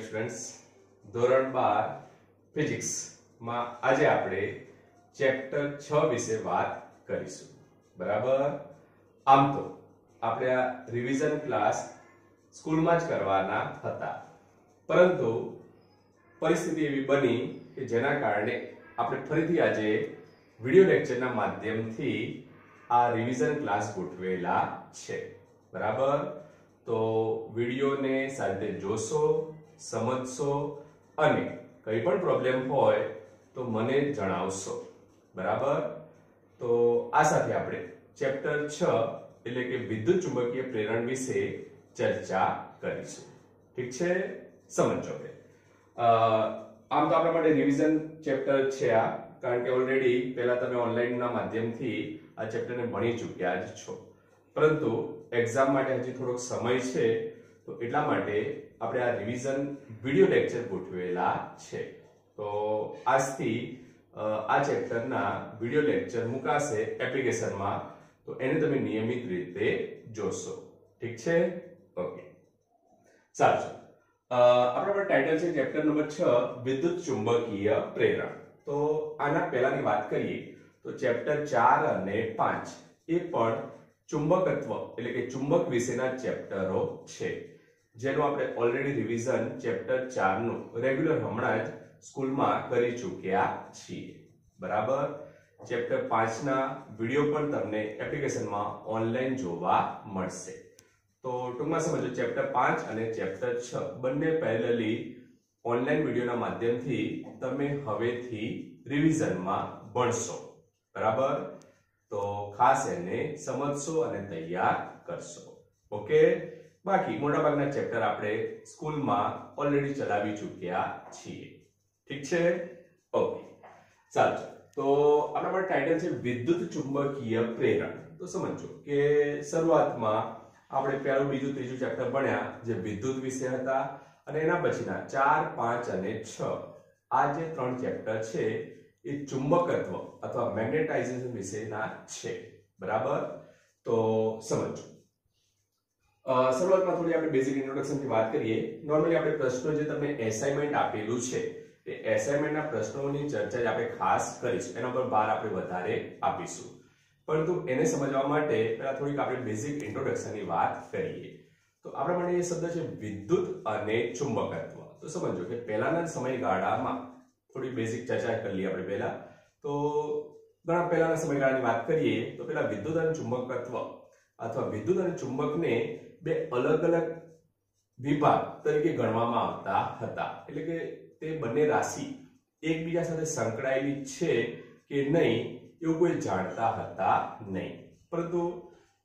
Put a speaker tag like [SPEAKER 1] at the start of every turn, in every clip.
[SPEAKER 1] Students, ધોરણ 12 physics માં આજે આપણે ચેપ્ટર 6 વિશે વાત કરીશું. બરાબર. આમ તો આપણે આ રિવિઝન ક્લાસ સ્કૂલમાં જ કરવાના હતા, પરંતુ પરિસ્થિતિ એવી બની કે જેના કારણે આપણે ફરીથી આજે વિડિયો લેક્ચરના માધ્યમથી આ રિવિઝન ક્લાસ ગોઠવેલા છે. બરાબર. તો વિડિયોને સાથે જોશો, સમજશો અને કોઈ પણ પ્રોબ્લેમ હોય તો મને જણાવશો. બરાબર. તો આ સાથે આપણે ચેપ્ટર 6 એટલે કે વિદ્યુત ચુંબકીય પ્રેરણ વિશે ચર્ચા કરીશું. ઠીક છે, સમજો. આમ તો આપણા માટે રિવિઝન ચેપ્ટર છે આ, કારણ કે ઓલરેડી પહેલા તમે ઓનલાઈનના માધ્યમથી આ ચેપ્ટરને ભણી ચૂક્યા જ છો, પરંતુ એક્ઝામ માટે હજી થોડોક સમય છે, તો એટલા માટે આપણે આ રિવિઝન વિડિયો લેક્ચર ગોઠવેલા છે. તો આજથી આ ચેપ્ટરના વિડિયો લેક્ચર મુકાશે એપ્લિકેશનમાં, તો એને તમે નિયમિત રીતે જોશો. ઠીક છે, ઓકે. સારું. આપણા પર ટાઇટલ છે ચેપ્ટર નંબર 6 વિદ્યુત ચુંબકીય પ્રેરણ. તો આના પહેલાની વાત કરીએ તો ચેપ્ટર 4 અને 5 એ પણ ચુંબકત્વ એટલે કે ચુંબક વિશેના ચેપ્ટરો છે, જેનું આપણે ઓલરેડી રિવિઝન ચેપ્ટર 4 નું રેગ્યુલર હમણાં જ સ્કૂલમાં કરી ચૂક્યા છીએ. બરાબર. ચેપ્ટર 5 ના વિડિયો પણ તમને એપ્લિકેશનમાં ઓનલાઈન જોવા મળશે. તો ટૂંકમાં સમજો, ચેપ્ટર 5 અને ચેપ્ટર 6 બંને પેરેલલી ઓનલાઈન વિડિયોના માધ્યમથી તમે હવેથી રિવિઝનમાં ભણશો. બરાબર. તો ખાસ એને સમજશો અને તૈયાર કરશો. ઓકે. બાકી મોટાભાગના ચેપ્ટર આપણે સ્કૂલમાં ઓલરેડી ચલાવી ચૂક્યા છીએ. ઠીક છે, ઓકે. ચાલો. તો આપણા પર ટાઇટલ છે વિદ્યુત ચુંબકીય પ્રેરણ. તો સમજો કે શરૂઆતમાં આપણે પહેલું, બીજું, ત્રીજું ચેપ્ટર ભણ્યા જે વિદ્યુત વિશે હતા, અને એના પછીના 4, 5 અને 6 આ જે 3 ચેપ્ટર છે એ ચુંબકત્વ અથવા મેગ્નેટાઇઝેશન વિશેના છે. બરાબર. તો સમજો. શરૂઆતમાં થોડી આપણે બેઝિક ઇન્ટ્રોડક્શન થી વાત કરીએ. નોર્મલી આપણે પ્રશ્નો જે તમને એસાઇનમેન્ટ આપેલું છે એ એસાઇનમેન્ટના પ્રશ્નોની ચર્ચા જ આપણે ખાસ કરીશું, એના પર ભાર આપણે વધારે આપીશું. પરંતુ એને સમજવા માટે પહેલા થોડીક આપણે બેઝિક ઇન્ટ્રોડક્શનની વાત કરીએ. તો આપણા માટે એ શબ્દ છે વિદ્યુત અને ચુંબકત્વ. તો સમજો કે પહેલાના સમયગાળામાં થોડી બેઝિક ચર્ચા કરી લઈએ આપણે પહેલા. તો ઘણા પહેલાના સમયગાળાની વાત કરીએ તો પેલા વિદ્યુત અને ચુંબકત્વ અથવા વિદ્યુત અને ચુંબકને બે અલગ અલગ વિભાગ તરીકે ગણવામાં આવતા હતા. એટલે કે તે બંને રાશિ એકબીજા સાથે સંકળાયેલી છે કે નહીં એવું કોઈ જાણતા હતા નહીં. પરંતુ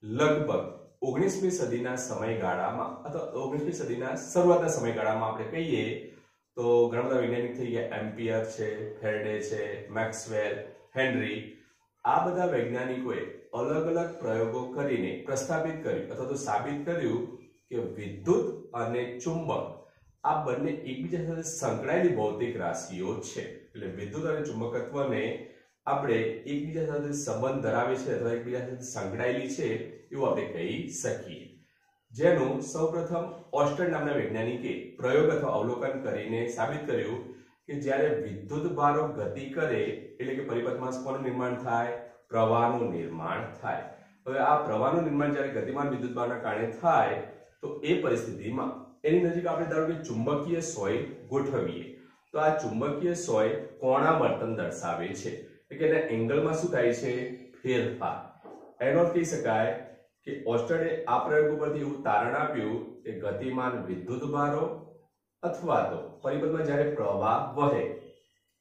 [SPEAKER 1] લગભગ 19મી સદીના સમયગાળામાં અથવા 19મી સદીના શરૂઆતના સમયગાળામાં આપણે કહીએ તો ઘણા બધા વૈજ્ઞાનિક થઈ ગયા. એમ્પિયર છે, ફેરાડે છે, મેક્સવેલ, હેનરી. આ બધા વૈજ્ઞાનિકોએ અલગ અલગ પ્રયોગો કરીને પ્રસ્થાપિત કર્યું અથવા તો સાબિત કર્યું કે વિદ્યુત અને ચુંબક આ બંને એકબીજા સાથે સંકળાયેલી ભૌતિક રાશિઓ છે. એટલે વિદ્યુત અને ચુંબકત્વને આપણે એકબીજા સાથે સંબંધ ધરાવે છે અથવા એકબીજા સાથે સંકળાયેલી છે એવું આપણે કહી શકીએ. જેનું સૌપ્રથમ ઓસ્ટન નામના વૈજ્ઞાનિકે પ્રયોગ અથવા અવલોકન કરીને સાબિત કર્યું કે જ્યારે વિદ્યુત ભારો ગતિ કરે એટલે કે પરિપથમાં કોનું નિર્માણ થાય? પ્રવાહનું નિર્માણ થાય. હવે આ પ્રવાહનું નિર્માણ જ્યારે ગતિમાન વિદ્યુત ભારના કારણે થાય તો એ પરિસ્થિતિમાં એની નજીક આપણે ધારો કે ચુંબકીય સોય ગોઠવીએ તો આ ચુંબકીય સોય કોણાવર્તન દર્શાવે છે. એટલે કે એના એંગલમાં શું થાય છે? ફેરફાર. એનો કહી શકાય કે ઓસ્ટને આ પ્રયોગ ઉપરથી એવું તારણ આપ્યું કે ગતિમાન વિદ્યુત ભારો અથવા તો પરિપથમાં જ્યારે પ્રવાહ વહે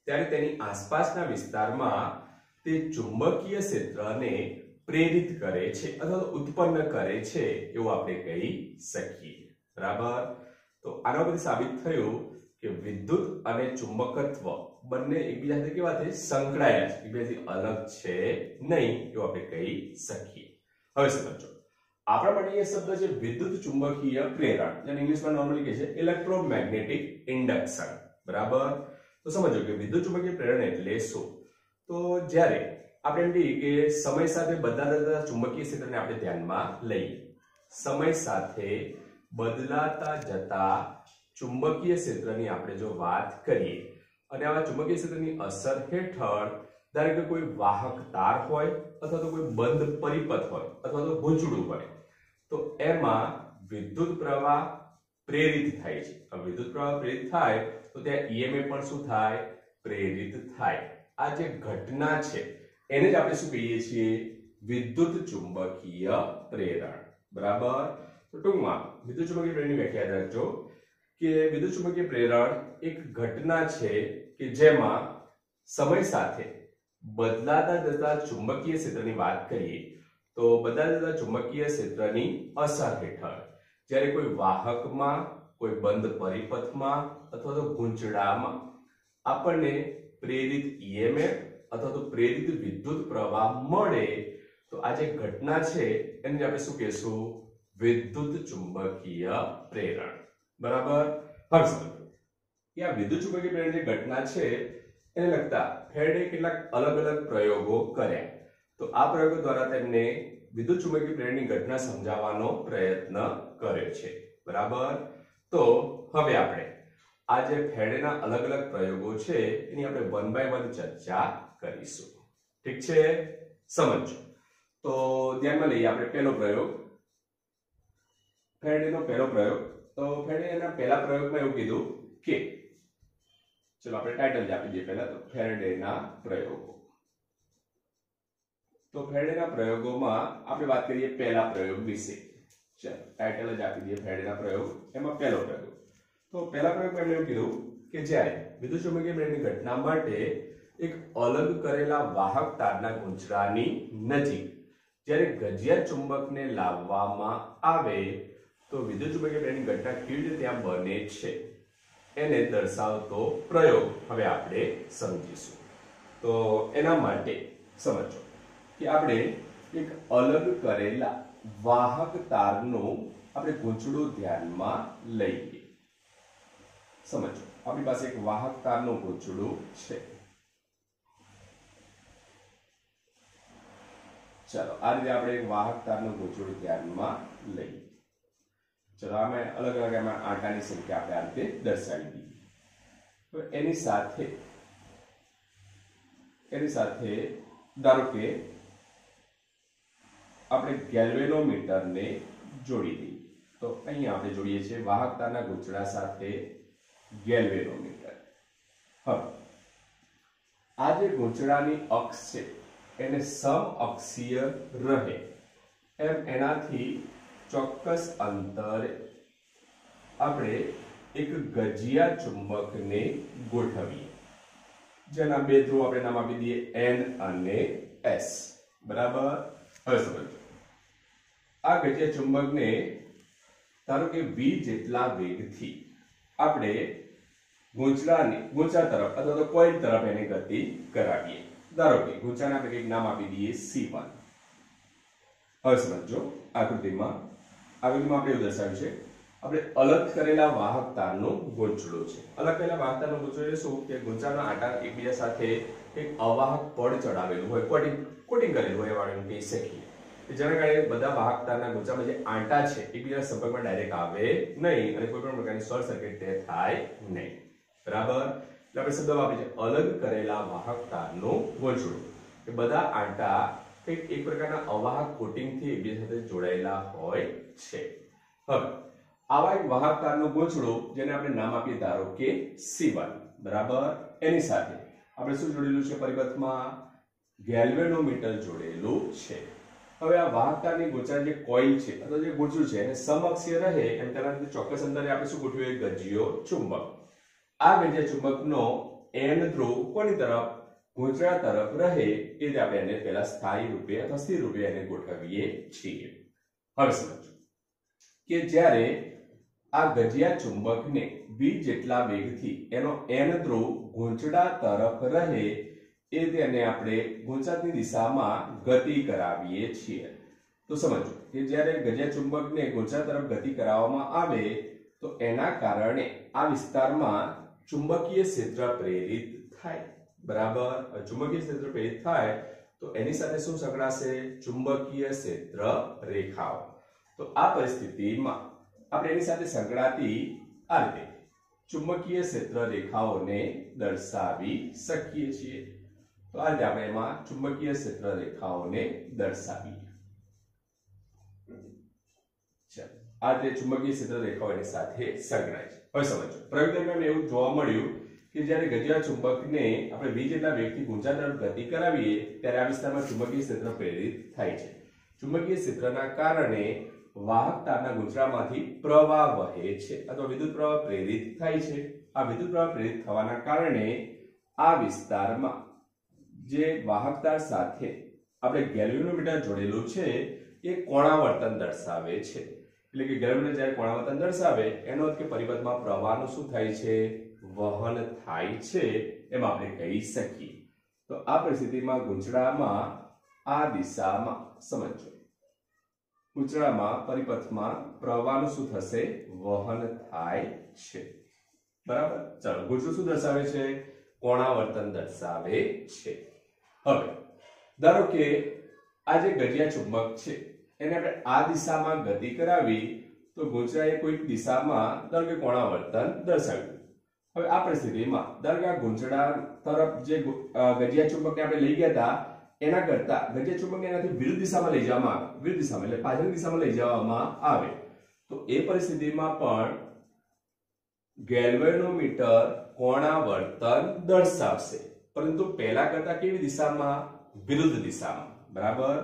[SPEAKER 1] ત્યારે તેની આસપાસના વિસ્તારમાં તે ચુંબકીય ક્ષેત્રને પ્રેરિત કરે છે અથવા તો ઉત્પન્ન કરે છે એવું આપણે કહી શકીએ. બરાબર. તો આના પરથી સાબિત થયું કે વિદ્યુત અને ચુંબકત્વ બંને એકબીજા સાથે કેવા છે? સંકળાયેલા છે, એકબીજાથી અલગ છે નહીં એવું આપણે કહી શકીએ. હવે સમજો, આપણા માટે એ શબ્દ છે વિદ્યુત ચુંબકીય પ્રેરણ, જેને ઇંગ્લિશમાં નોર્મલી કહે છે ઇલેક્ટ્રોમેગ્નેટિક ઇન્ડક્શન. બરાબર. તો સમજો કે વિદ્યુત ચુંબકીય પ્રેરણ એટલે શું? તો જ્યારે આપણે એમ કહીએ કે સમય સાથે બદલાતા ચુંબકીય ક્ષેત્રને આપણે ધ્યાનમાં લઈએ. સમય સાથે બદલાતા જતા ચુંબકીય ક્ષેત્રની આપણે જો વાત કરીએ અને આવા ચુંબકીય ક્ષેત્રની અસર હેઠળ ધારો કે કોઈ વાહક તાર હોય અથવા તો કોઈ બંધ પરિપથ હોય અથવા તો ગૂંચળું હોય તો એમાં વિદ્યુત પ્રવાહ પ્રેરિત થાય છે। હવે વિદ્યુત પ્રવાહ પ્રેરિત થાય તો ત્યાં ઈએમએફ પણ શું થાય? પ્રેરિત થાય। આ જે ઘટના છે એને જ આપણે શું કહીએ છીએ? વિદ્યુત ચુંબકીય પ્રેરણ। બરાબર। તો ટૂંકમાં વિદ્યુત ચુંબકીય પ્રેરણની વ્યાખ્યા યાદ રાખજો કે વિદ્યુત ચુંબકીય પ્રેરણ એક ઘટના છે કે જેમાં સમય સાથે બદલાતા જતા ચુંબકીય ક્ષેત્રની વાત કરીએ તો બદલાતા જતા ચુંબકીય ક્ષેત્રની અસર હેઠળ જ્યારે કોઈ વાહકમાં, કોઈ બંધ પરિપથમાં અથવા તો ગૂંચળામાં આપણને પ્રેરિત ઈએમએફ અથવા તો પ્રેરિત વિદ્યુત પ્રવાહ મળે તો આ જે ઘટના છે એને આપણે શું કહેશું? વિદ્યુત ચુંબકીય પ્રેરણ। બરાબર। હવે સમજો કે આ વિદ્યુત ચુંબકીય પ્રેરણ જે ઘટના છે એને લગતા ફેરાડે કેટલાક અલગ અલગ પ્રયોગો કર્યા। તો આ પ્રયોગો દ્વારા તેમને વિદ્યુત ચુંબકીય પ્રેરણની ઘટના સમજાવવાનો પ્રયત્ન કર્યો છે। બરાબર। તો હવે આપણે આ જે ફેરાડેના અલગ અલગ પ્રયોગો છે એની આપણે વન બાય વન ચર્ચા કરીશું। ઠીક છે? સમજો તો ધ્યાનમાં લઈએ આપણે પહેલો પ્રયોગ, ફેરાડેનો પહેલો પ્રયોગ। તો ફેરાડેના પહેલા પ્રયોગમાં એવું કીધું કે ચલો આપણે ટાઇટલ જ આપી દઈએ પહેલા તો ફેરાડેના પ્રયોગો। તો ફેરાડેના પ્રયોગોમાં આપણે વાત કરીએ પહેલા પ્રયોગ વિશે। ચલો ટાઇટલ જ આપી દઈએ ફેરાડેના પ્રયોગ, એમાં પહેલો પ્રયોગ। તો પહેલા પ્રયોગમાં એમણે એવું કીધું કે જ્યારે વિદ્યુત ચુંબકીય પ્રેરણની ઘટના માટે એક અલગ કરેલા વાહક તારના ગૂંચળાની નજીક જ્યારે ગજિયા ચુંબકને લાવવામાં આવે તો વિદ્યુત ચુંબકીય પ્રેરણની ઘટના કેવી રીતે ત્યાં બને છે એને દર્શાવતો પ્રયોગ હવે આપણે સમજીશું। તો એના માટે સમજો કે આપણે એક અલગ કરેલા વાહક તારનું આપણે ગૂંચળું ધ્યાનમાં લઈએ। સમજો આપણી પાસે એક વાહક તારનું ગૂંચળું છે। ચલો આ રીતે આપણે એક વાહક તારનું ગૂંચળું ધ્યાનમાં લઈએ। ચલો આમે અલગ અલગ એમાં આંટાની સંખ્યા આપણે આ રીતે દર્શાવી દઈએ। તો એની સાથે ધારો કે આપણે ગેલ્વેનોમીટરને જોડી દઈએ। તો અહીંયા આપણે જોડીએ છીએ વાહક તારના ગૂંચળા સાથે ગેલ્વેનોમીટર। હવે આ જે ગૂંચળાની અક્ષ છે એને સમઅક્ષીય રહે એમ એનાથી ચોક્કસ અંતરે આપણે એક ગજિયા ચુંબકને ગોઠવીએ જેના બે ધ્રુવ આપણે નામ આપી દઈએ N અને S। બરાબર। હવે સમજો આ ગજિયા ચુંબકને ધારો કે v જેટલા વેગથી આપણે ગૂંચળા તરફ અથવા તો કોઇલ તરફ એની ગતિ કરાવીએ। ધારો કે ગૂંચળાને આપણે કંઈક નામ આપી દઈએ C1। હવે સમજો આકૃતિમાં આપણે એવું દર્શાવ્યું છે આપણે અલગ કરેલા વાહક તારનું ગૂંચળું છે। અલગ કરેલા વાહક તારનું ગૂંચળું એટલે શું કે ગૂંચળાના આંટા એકબીજા સાથે એક અવાહક પડ ચડાવેલું હોય, કોટિંગ કરેલું હોય એમ કહી શકીએ। જેના કારણે બધા વાહક તારના ગૂંચળામાં જે આંટા છે એકબીજાના સંપર્કમાં ડાયરેક્ટ આવે નહીં અને કોઈ પણ પ્રકારની શોર્ટ સર્કિટ તે થાય નહીં। બરાબર। એટલે આપણે શબ્દ વાપરીએ છીએ અલગ કરેલા વાહક તારનું ગૂંચળું કે બધા આંટા એક પ્રકારના અવાહક કોટિંગથી એકબીજા સાથે જોડાયેલા હોય છે। હવે આવા એક વાહક તારનું ગૂંચળું જેને આપણે નામ આપીએ ધારો કે C1। બરાબર। એની સાથે આપણે શું જોડેલું છે? પરિપથમાં ગેલ્વેનોમીટર જોડેલું છે। હવે આ વાહક તારની ગૂંચળા જે કોઇલ છે અથવા જે ગૂંચળું છે એને સમઅક્ષીય રહે એમ તેનાથી ચોક્કસ અંતરે આપણે શું ગોઠવીએ? ગજિયો ચુંબક। આ ગજિયા ચુંબકનો N ધ્રુવ કોની તરફ? ગૂંચળા તરફ રહે એ રીતે આપણે એને પહેલા સ્થાયી રૂપે અથવા સ્થિર રૂપે એને ગોઠવીએ છીએ। હવે સમજો કે જ્યારે આ ગજિયા ચુંબકને v જેટલા વેગથી એનો N ધ્રુવ ગૂંચળા તરફ રહે એ તેને આપણે ગૂંચળાની દિશામાં ગતિ કરાવીએ છીએ। તો સમજો કે જ્યારે ગજિયા ચુંબકને ગૂંચળા તરફ ગતિ કરાવવામાં આવે તો એના કારણે આ વિસ્તારમાં ચુંબકીય ક્ષેત્ર પ્રેરિત થાય। બરાબર। ચુંબકીય ક્ષેત્ર પ્રેરિત થાય તો એની સાથે શું સંકળાશે? ચુંબકીય ક્ષેત્ર રેખાઓ। તો આ પરિસ્થિતિમાં આપણે એની સાથે સંકળાતી આ રીતે ચુંબકીય ક્ષેત્ર રેખાઓને દર્શાવી શકીએ છીએ। તો આજે આપણે એમાં ચુંબકીય ક્ષેત્ર રેખાઓને દર્શાવીએ। ચાલો, આ જે ચુંબકીય ક્ષેત્ર રેખાઓ એની સાથે સંકળાય છે। હવે સમજો, પ્રયોગ દરમિયાન એવું જોવા મળ્યું કે જ્યારે ગજિયા ચુંબકને આપણે v જેટલા વેગથી ઊંચા તરફ ગતિ કરાવીએ ત્યારે આ વિસ્તારમાં ચુંબકીય ક્ષેત્ર પ્રેરિત થાય છે। ચુંબકીય ક્ષેત્રના કારણે વાહક તારના ગુંચળામાંથી પ્રવાહ વહે છે અથવા વિદ્યુત પ્રવાહ પ્રેરિત થાય છે। આ વિદ્યુત પ્રવાહ પ્રેરિત થવાના કારણે આ વિસ્તારમાં જે વાહક તાર સાથે આપણે ગેલ્વેનોમીટર જોડેલું છે એ કોણાવર્તન દર્શાવે છે। એટલે કે ગેલ્વેનોમીટર જ્યારે કોણાવર્તન દર્શાવે એનો અર્થ કે પરિપથમાં પ્રવાહનું શું થાય છે, વહન થાય છે એમ આપણે કહી શકીએ। તો આ પરિસ્થિતિમાં ગુંચળામાં આ દિશામાં સમજો, ગુંચળામાં પરિપથમાં પ્રવાહનું શું થશે, વહન થાય છે। બરાબર। ચાલો, ગુંચળું શું દર્શાવે છે, કોણાવર્તન દર્શાવે છે। હવે ધારો કે આ જે ગજિયા ચુંબક છે એને આપણે આ દિશામાં ગતિ કરાવી તો ગુંચળાએ કોઈક દિશામાં ધારો કે કોણાવર્તન દર્શાવ્યું। હવે આ પરિસ્થિતિમાં ધારો કે આ ગુંચળા તરફ જે ગજિયા ચુંબકને આપણે લઈ ગયા હતા એના કરતા ગજિયા ચુંબકને એનાથી વિરુદ્ધ દિશામાં લઈ જવામાં આવે, વિરુદ્ધ દિશામાં એટલે પાછળની દિશામાં લઈ જવામાં આવે તો એ પરિસ્થિતિમાં પણ ગેલ્વેનોમીટર કોણાવર્તન દર્શાવશે, પરંતુ પહેલા કરતા કેવી દિશામાં, વિરુદ્ધ દિશામાં। બરાબર।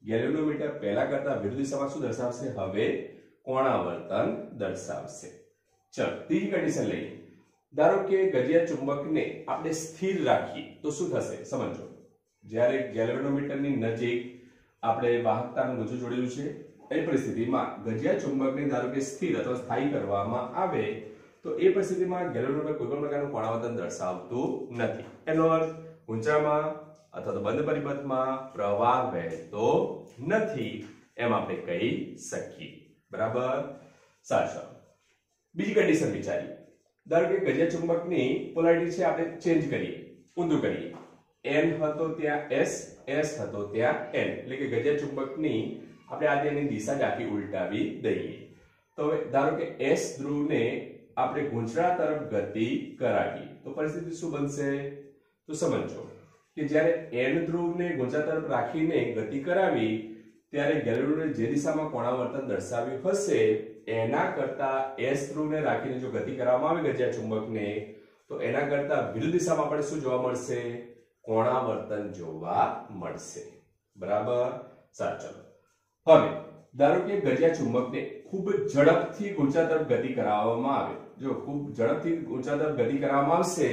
[SPEAKER 1] ગેલ્વેનોમીટર પહેલા કરતા વિરુદ્ધ દિશામાં શું દર્શાવશે, હવે કોણાવર્તન દર્શાવશે। ચલો, ત્રીજી કન્ડિશન લઈએ। ધારો કે ગજિયા ચુંબકને આપણે સ્થિર રાખીએ તો શું થશે, સમજો। જ્યારે ગેલ્વેનોમીટરની નજીક આપણે વાહકતાનું ગુંચળું જોડેલું છે એ પરિસ્થિતિમાં ગજિયા ચુંબકને ધારો કે સ્થિર અથવા સ્થાયી કરવામાં આવે તો એ પરિસ્થિતિમાં ગેલ્વેનોમીટર કોઈ પણ પ્રકારનું કોણાવર્તન દર્શાવતું નથી। એનો અર્થ ગુંચળામાં અથવા તો બંધ પરિપથમાં પ્રવાહ વહેતો નથી એમ આપણે કહી શકીએ। બરાબર। સાચું। બીજી કન્ડિશન વિચારીએ। ધારો કે ગજિયા ચુંબકની પોલારિટી છે આપણે ચેન્જ કરીએ, ઊંધું કરીએ। n હતો ત્યાં s હતો ત્યાં n, એટલે કે ગજિયા ચુંબકની આપણે આજે એની દિશા જ આખી ઉલટાવી દઈએ। તો હવે ધારો કે s ધ્રુવને આપણે ગુંચળા તરફ ગતિ કરાવીએ તો પરિસ્થિતિ શું બનશે, તો સમજો કે જ્યારે n ધ્રુવને ગુંચળા તરફ રાખીને ગતિ કરાવી ત્યારે ગેલ્વેનોમીટર જે દિશામાં કોણાવર્તન દર્શાવ્યું હશે એના કરતા s ધ્રુવને રાખીને જો ગતિ કરવામાં આવે ગજિયા ચુંબકને તો એના કરતા વિરુદ્ધ દિશામાં આપણે શું જોવા મળશે, કોણાવર્તન જોવા મળશે। બરાબર। સાચું। હવે ધારો કે ગજિયા ચુંબકને ખૂબ ઝડપથી ઊંચા તરફ ગતિ કરાવવામાં આવે, જો ખૂબ ઝડપથી ઊંચા તરફ ગતિ કરાવવામાં આવશે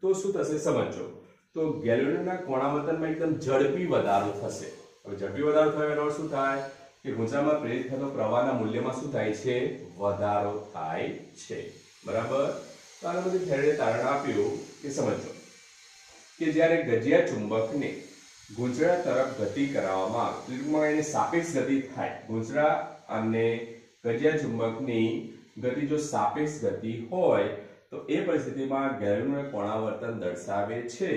[SPEAKER 1] તો શું થશે, સમજો। તો ગેલ્વેનોમીટરના કોણાવર્તનમાં એકદમ ઝડપી વધારો થશે। હવે ઝડપી વધારો થયો એનો અર્થ શું થાય કે ગુંચળામાં પ્રેરિત થતો પ્રવાહના મૂલ્યમાં શું થાય છે, વધારો થાય છે। બરાબર। તો આના પછી ફેરેડે તારણ આપ્યું કે સમજો કે જ્યારે ગજિયા ચુંબકને ગુંચળા તરફ ગતિ કરાવવામાં આવે, ટૂંકમાં એની સાપેક્ષ ગતિ થાય, ગુંચળા અને ગજિયા ચુંબકની ગતિ જો સાપેક્ષ ગતિ હોય તો એ પરિસ્થિતિમાં ગેલ્વેનોમીટર કોણાવર્તન દર્શાવે છે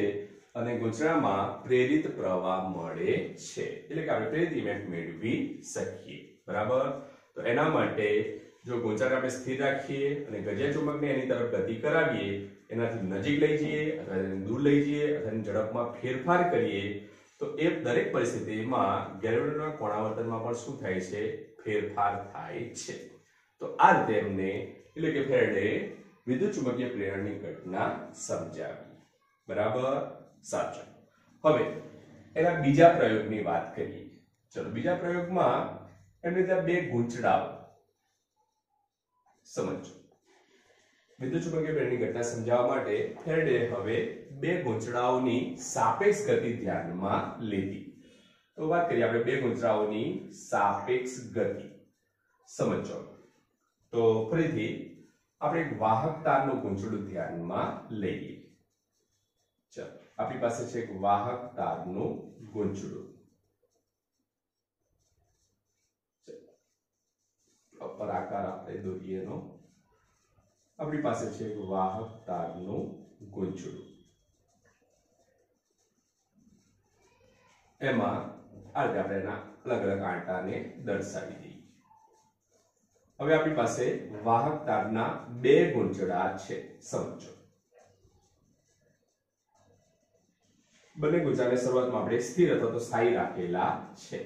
[SPEAKER 1] અને ગુંચળામાં પ્રેરિત પ્રવાહ મળે છે, એટલે કે આપણે પ્રેરિત ઇવેન્ટ મેળવી શકીએ। બરાબર। તો એના માટે જો ગુંચળાને આપણે સ્થિર રાખીએ અને ગજિયા ચુંબકને એની તરફ ગતિ કરાવીએ, એનાથી નજીક લઈ જઈએ અથવા દૂર લઈ જઈએ અથવા એની ઝડપમાં ફેરફાર કરીએ તો એ દરેક પરિસ્થિતિમાં ગેલ્વેનોમીટરના કોણાવર્તનમાં પણ શું થાય છે, ફેરફાર થાય છે। તો આ રીતે એમને એટલે કે ફેરેડે વિદ્યુત ચુંબકીય પ્રેરણની ઘટના સમજાવી। બરાબર। સાચું। હવે એના બીજા પ્રયોગની વાત કરીએ। ચલો, બીજા પ્રયોગમાં એમને ત્યાં બે ગુંચળાઓ, સમજો। વિદ્યુત ચુંબકીય પ્રેરણની ઘટના સમજાવવા માટે ફેરેડે હવે બે ગુંચળાઓની સાપેક્ષ ગતિ ધ્યાનમાં લીધી। તો વાત કરીએ આપણે બે ગુંચળાઓની સાપેક્ષ ગતિ, સમજો। તો ફરીથી આપણે એક વાહક તારનું ગુંચળું ધ્યાનમાં લઈએ। ચલો, આપણી પાસે છે એક વાહક તારનું ગુંચળું, ઉપર આકાર આપણે દોરીએ એનો। આપણી પાસે છે એક વાહક તારનું ગુંચળું, એમાં આ રીતે આપણે એના અલગ અલગ આંટાને દર્શાવી દઈએ। હવે આપણી પાસે વાહક તારના બે ગુંચડા છે સમજો બંને ગુંચડાને શરૂઆતમાં આપણે સ્થિર અથવા તો સ્થાયી રાખેલા છે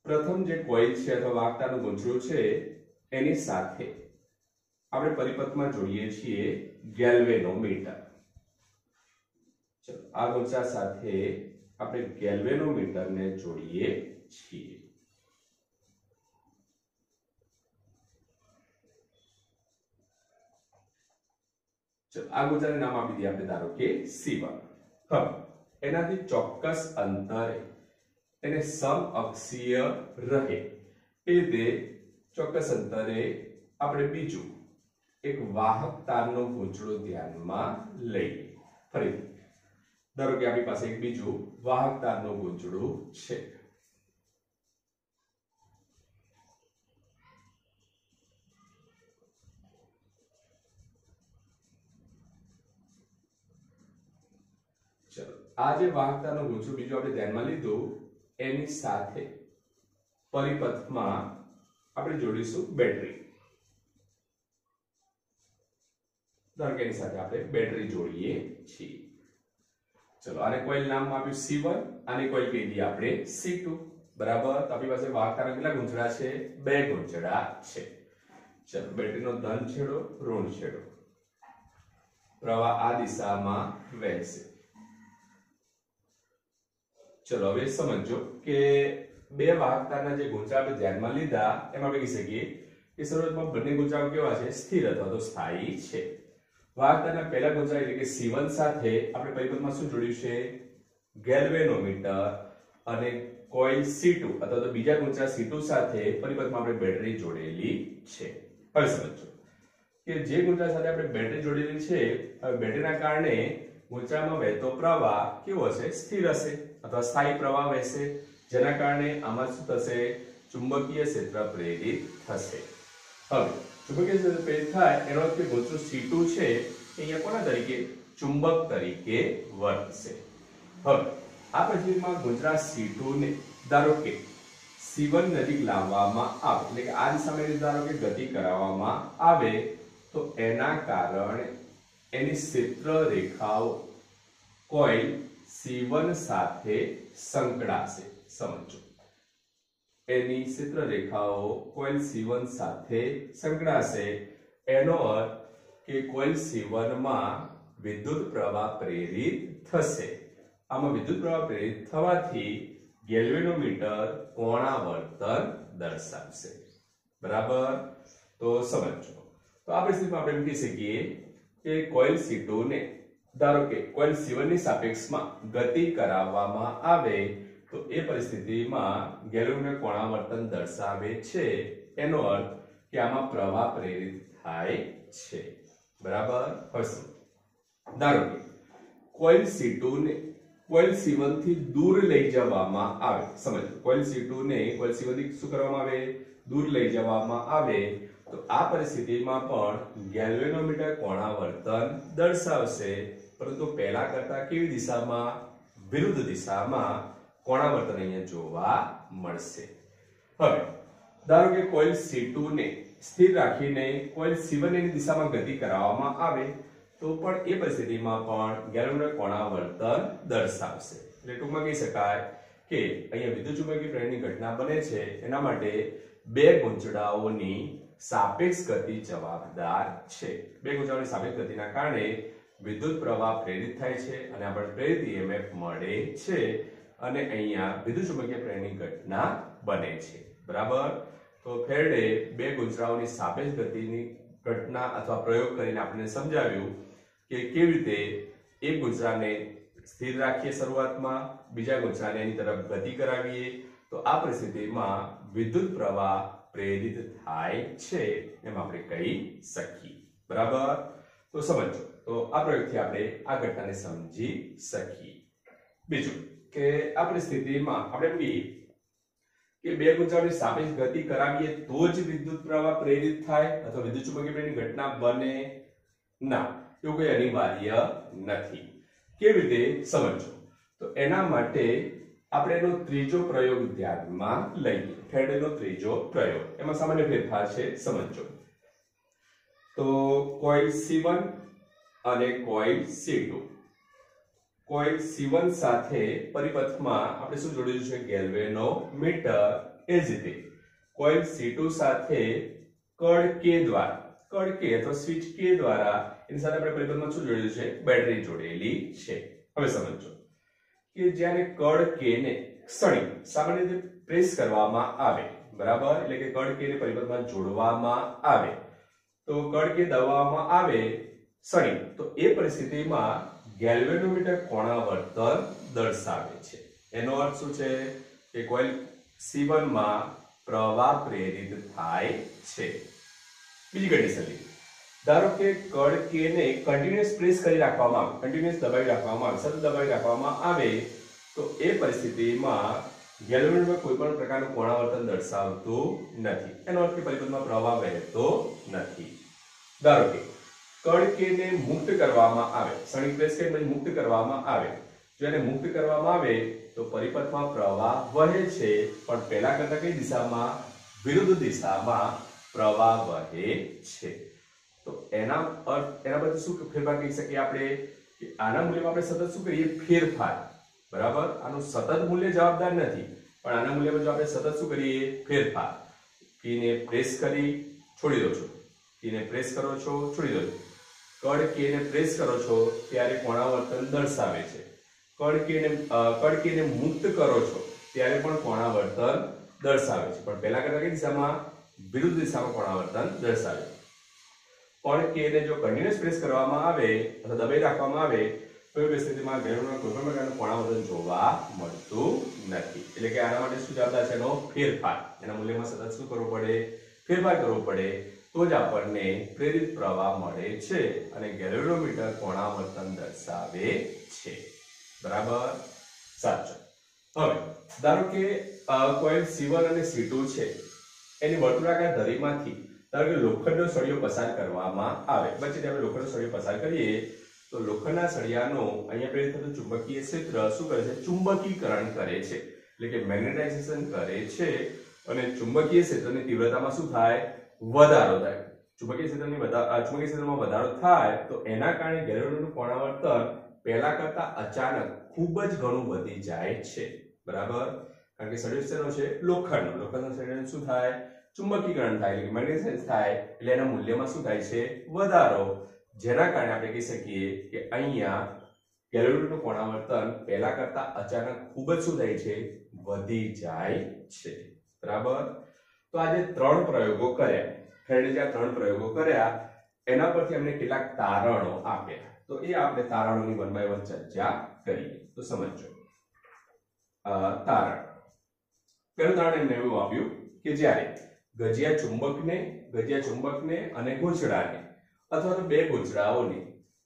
[SPEAKER 1] પ્રથમ જે કોઇલ છે અથવા વાહક તારનું ગુંચડું છે એની સાથે આપણે પરિપથમાં જોડીએ છીએ ગેલ્વેનોમીટર ચલો આ ગુંચડા સાથે આપણે ગેલ્વેનોમીટરને જોડીએ છીએ ચલો આ ગુંચડાને નામ આપી દઈએ આપણે ધારો કે C1 હવે એનાથી ચોક્કસ અંતરે એને સમઅક્ષીય રહે એ રીતે ચોક્કસ અંતરે આપણે બીજું એક વાહક તારનું ગૂંચળું ધ્યાનમાં લઈએ ફરીથી ધારો કે આપણી પાસે એક બીજું વાહક તારનું ગૂંચળું છે ચલો આ જે વાહક તારનું ગૂંચળું બીજું આપણે ધ્યાનમાં લીધું એની સાથે પરિપથમાં આપણે જોડીશું બેટરી ધારો કે એની સાથે આપણે બેટરી જોડીએ છીએ ચલો આને કોઇલ નામ આપ્યું C1 આને કોઇલ કહી દઈએ આપણે C2 બરાબર તો આપણી પાસે વાહક તારના કેટલા ગુંચડા છે બે ગુંચડા છે ચલો બેટરીનો ધન છેડો ઋણ છેડો પ્રવાહ આ દિશામાં વહેશે ચલો હવે સમજો કે બે વાહક તારના જે ગુંચડા આપણે ધ્યાનમાં લીધા એમાં આપણે કહી શકીએ કે શરૂઆતમાં બંને ગુંચડાઓ કેવા છે સ્થિર અથવા તો સ્થાયી છે વાહક તારના પહેલા ગુંચડા એટલે કે C1 સાથે આપણે પરિપથમાં શું જોડ્યું છે ગેલ્વેનોમીટર અને કોઇલ C2 અથવા તો બીજા ગુંચડા C2 સાથે પરિપથમાં આપણે બેટરી જોડેલી છે હવે સમજો કે જે ગુંચડા સાથે આપણે બેટરી જોડેલી છે હવે બેટરીના કારણે ગુંચડામાં વહેતો પ્રવાહ કેવો હશે સ્થિર હશે અથવા સ્થાયી પ્રવાહ વહેશે જેના કારણે આમાં શું થશે ચુંબકીય ક્ષેત્ર પ્રેરિત થશે હવે ચુંબકીય ક્ષેત્ર પ્રેરિત થાય એનો અર્થ કે ગુંચડું C2 છે અહીંયા કોના તરીકે ચુંબક તરીકે વર્તશે હવે આ પરિસ્થિતિમાં ગુંચડા C2 ને ધારો કે C1 નજીક લાવવામાં આવે એટલે કે આ દિશામાં ધારો કે ગતિ કરાવવામાં આવે તો એના કારણે એની ક્ષેત્ર રેખાઓ કોઇલ C1 સાથે સંકળાશે સમજો એની ક્ષેત્ર રેખાઓ કોઇલ C1 સાથે સંકળાશે એનો અર્થ કે કોઇલ C1 માં વિદ્યુત પ્રવાહ પ્રેરિત થશે આમાં વિદ્યુત પ્રવાહ પ્રેરિત થવાથી ગેલ્વેનોમીટર કોણાવર્તન દર્શાવશે બરાબર તો સમજો તો આ પરિસ્થિતિમાં આપણે એમ કહી શકીએ કે કોઇલ C2 ને ધારો કે કોઇલ C1 ની સાપેક્ષમાં ગતિ કરાવવામાં આવે તો એ પરિસ્થિતિમાં ગેલ્વેનોમીટર કોણાવર્તન દર્શાવે છે એનો અર્થ કે આમાં પ્રવાહ પ્રેરિત થાય છે બરાબર હશે ધારો કે કોઇલ C2 ને કોઇલ C1 થી દૂર લઈ જવામાં આવે સમજો કોઇલ C2 ને કોઇલ C1 થી શું કરવામાં આવે દૂર લઈ જવામાં આવે તો આ પરિસ્થિતિમાં પણ ગેલ્વેનોમીટર કોણાવર્તન દર્શાવશે પરંતુ પહેલા કરતા કેવી દિશામાં વિરુદ્ધ દિશામાં કોણાવર્તન અહીંયા જોવા મળશે હવે ધારો કે કોઇલ C2 ને સ્થિર રાખીને કોઇલ C1 ની દિશામાં ગતિ કરાવવામાં આવે તો પણ એ પરિસ્થિતિમાં પણ ગેલ્વેનોમીટર કોણાવર્તન દર્શાવશે એટલે ટૂંકમાં કહી શકાય કે અહીંયા વિદ્યુત ચુંબકીય પ્રેરણાની ઘટના બને છે એના માટે બે ગુંચડાઓની સાપેક્ષ ગતિ જવાબદાર છે બે ગુંચડાઓની સાપેક્ષ ગતિના કારણે વિદ્યુત પ્રવાહ પ્રેરિત થાય છે અને આપણે પ્રેરિત EMF મળે છે અને અહીંયા વિદ્યુત ચુંબકીય પ્રેરણાની ઘટના બને છે બરાબર તો ફેરાડે બે ગુંચડાઓની સાપેક્ષ ગતિની ઘટના અથવા પ્રયોગ કરીને આપણે સમજાવ્યું કે કેવી રીતે એક ગુંચડાને સ્થિર રાખીએ શરૂઆતમાં બીજા ગુંચડાને એની તરફ ગતિ કરાવીએ તો આ પરિસ્થિતિમાં વિદ્યુત પ્રવાહ પ્રેરિત થાય છે એમ આપણે કહી શકીએ બરાબર તો સમજો તો આ પ્રયોગથી આપણે આ ઘટનાને સમજી શકીએ બીજું કે આ પરિસ્થિતિમાં આપણે એમ કહીએ કે બે ગુંચડાઓની સાપેક્ષ ગતિ કરાવીએ તો જ વિદ્યુત પ્રવાહ પ્રેરિત થાય અથવા વિદ્યુત ચુંબકીય પ્રેરણાની ઘટના બને ના એવું કોઈ અનિવાર્ય નથી કેવી રીતે સમજો તો એના માટે આપણે એનો ત્રીજો પ્રયોગ ધ્યાનમાં લઈએ. ફેરાડેનો ત્રીજો પ્રયોગ, એમાં સામાન્ય ફેરફાર છે, સમજો. તો કોઇલ C1 અને કોઇલ C2. કોઇલ C1 સાથે પરિપથમાં આપણે શું જોડેલું છે? ગેલ્વેનોમીટર. એ જ રીતે કોઇલ C2 સાથે કળ K દ્વારા, કળ K અથવા સ્વિચ K દ્વારા એની સાથે આપણે પરિપથમાં શું જોડેલું છે? બેટરી જોડેલી છે. હવે સમજો કે જ્યારે કળ K ને ક્ષણિક સામાન્ય રીતે પ્રેસ કરવામાં આવે, બરાબર, એટલે કે કળ K ને પરિપથમાં જોડવામાં આવે, તો કળ K દબાવવામાં આવે ક્ષણિક, તો એ પરિસ્થિતિમાં ગેલ્વેનોમીટર કોણાવર્તન દર્શાવે છે. એનો અર્થ શું છે? કે કોઇલ C1 માં પ્રવાહ પ્રેરિત થાય છે. બીજી કન્ડિશન લઈએ. ધારો કે કળ K ને કન્ટિન્યુઅસ પ્રેસ કરી રાખવામાં આવે, કન્ટિન્યુઅસ દબાવી રાખવામાં આવે, સતત દબાવી રાખવામાં આવે, તો એ પરિસ્થિતિમાં ગેલ્વેનોમીટર કોઈ પણ પ્રકારનું કોણાવર્તન દર્શાવતું નથી. એનો અર્થ કે પરિપથમાં પ્રવાહ વહેતો નથી. ધારો કે કળ K ને મુક્ત કરવામાં આવે, ક્ષણિક પ્રેસ કરીને મુક્ત કરવામાં આવે, જો એને મુક્ત કરવામાં આવે તો પરિપથમાં પ્રવાહ વહે છે, પણ પહેલા કરતા કઈ દિશામાં? વિરુદ્ધ દિશામાં પ્રવાહ વહે છે. તો એના પરથી શું ફેરફાર કહી શકીએ આપણે? કે આના મૂલ્યમાં આપણે સતત શું કરીએ? ફેરફાર. બરાબર, આનું સતત મૂલ્ય જવાબદાર નથી, પણ આના મૂલ્યમાં જો આપણે સતત શું કરીએ? ફેરફાર. કીને પ્રેસ કરી છોડી દો છો, કીને પ્રેસ કરો છો, છોડી દો છો. કળ K ને પ્રેસ કરો છો ત્યારે કોણાવર્તન દર્શાવે છે. કળ K ને મુક્ત કરો છો ત્યારે પણ કોણાવર્તન દર્શાવે છે, પણ પહેલા કરતા કઈ દિશામાં? વિરુદ્ધ દિશામાં કોણાવર્તન દર્શાવે છે. પણ K ને જો કન્ટિન્યુઅસ પ્રેસ કરવામાં આવે અથવા દબાઈ રાખવામાં આવે તો એ પરિસ્થિતિમાં ગેલ્વેનોમીટરમાં કોઈ પણ પ્રકારનું કોણાવર્તન જોવા મળતું નથી. એટલે કે આના માટે શું જવાબદાર છે? એનો ફેરફાર. એના મૂલ્યમાં સતત શું કરવું પડે? ફેરફાર કરવો પડે, તો જ આપણને પ્રેરિત પ્રવાહ મળે છે અને ગેલ્વેનોમીટર કોણાવર્તન દર્શાવે છે. બરાબર, સાચું. હવે ધારો કે કોઇલ C1 અને C2 છે, એની વર્તુળાકાર ધરીમાંથી ધારો કે લોખંડનો સળિયો પસાર કરવામાં આવે. વચ્ચેથી આપણે લોખંડનો સળિયો પસાર કરીએ તો લોખંડના સળિયાનો અહીંયા પ્રેરિત થતું ચુંબકીય ક્ષેત્ર શું કરે છે? ચુંબકીકરણ કરે છે, એટલે કે મેગ્નેટાઇઝેશન કરે છે, અને ચુંબકીય ક્ષેત્રની તીવ્રતામાં શું થાય? વધારો થાય. ચુંબકીય ક્ષેત્રમાં વધારો થાય તો એના કારણે ગેલ્વેનોમીટરનું કોણાવર્તન પહેલા કરતા અચાનક ખૂબ જ ઘણું વધી જાય છે. બરાબર, કારણ કે સળિયો શેનો છે? લોખંડના સળિયાનું શું થાય? ચુંબકીકરણ થાય, એટલે મેગ્નેટાઇઝેશન થાય, એટલે એના મૂલ્યમાં શું થાય છે? વધારો. જેના કારણે આપણે કહી શકીએ કે અહીંયા ગેલ્વેનોમીટરનું કોણાવર્તન પહેલા કરતા અચાનક ખૂબ જ શું થાય છે? વધી જાય છે. બરાબર, તો આજે 3 પ્રયોગો કર્યા. ફેરાડે જે 3 પ્રયોગો કર્યા એના પરથી અમને કેટલાક તારણો આપ્યા, તો એ આપણે તારણોની 1 by 1 ચર્ચા કરીએ. તો સમજો. તારણ. પહેલું તારણ એમને એવું આપ્યું કે જ્યારે ગજિયા ચુંબકને અને ગૂંચળાને અથવા તો બે ગૂંચળાઓને